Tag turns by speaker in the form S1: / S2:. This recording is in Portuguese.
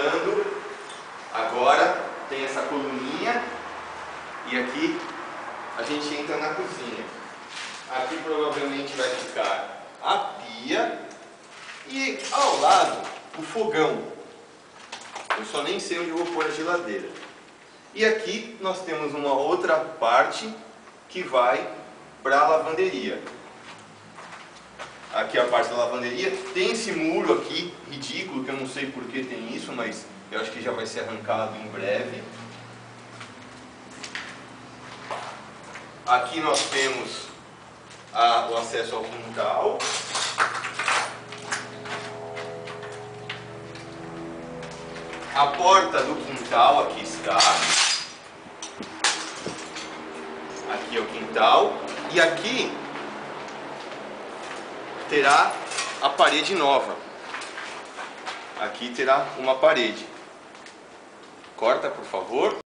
S1: voltando, agora tem essa coluninha e aqui a gente entra na cozinha. Aqui provavelmente vai ficar a pia e ao lado o fogão. Eu só nem sei onde eu vou pôr a geladeira. E aqui nós temos uma outra parte que vai para a lavanderia. Aqui a parte da lavanderia. Tem esse muro aqui, ridículo, que eu não sei por que tem isso, mas eu acho que já vai ser arrancado em breve. Aqui nós temos o acesso ao quintal. A porta do quintal aqui está. Aqui é o quintal. E aqui terá a parede nova. Aqui terá uma parede. Corta, por favor.